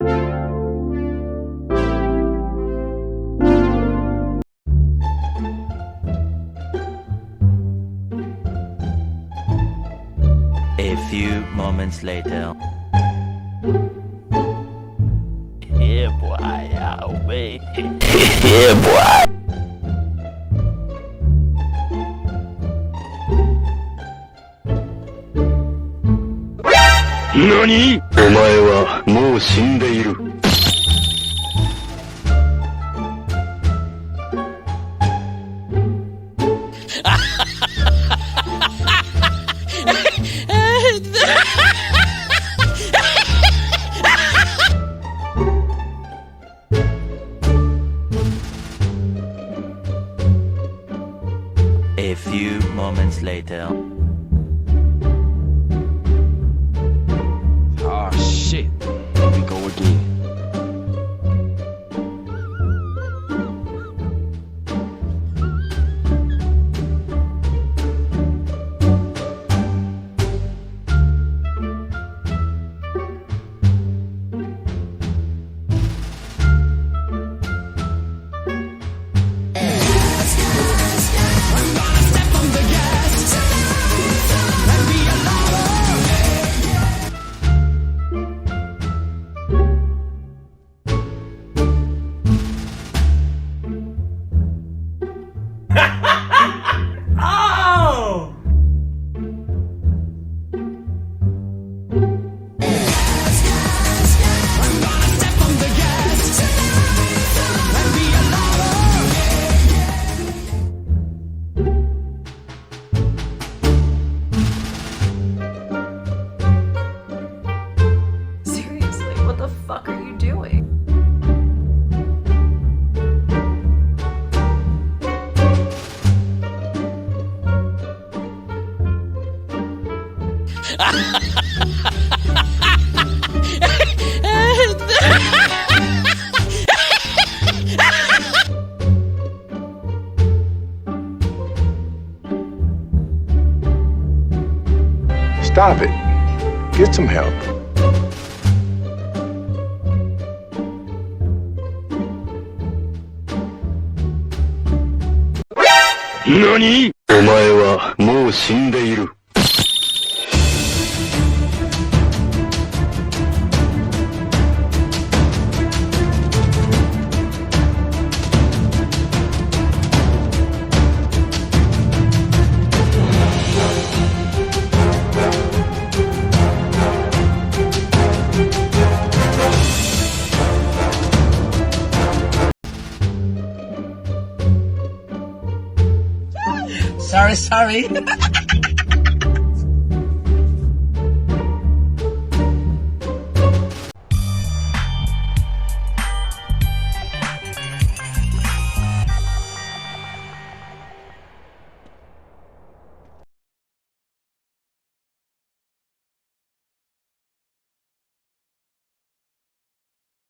A few moments later. Yeah, boy, away. Yeah, boy. 何？お前はもう死んでいる。A few moments later. Ah, shit. Here we go again. Oh! 'Stop it. Get some help. NANI?! お前はもう死んでいる。Sorry.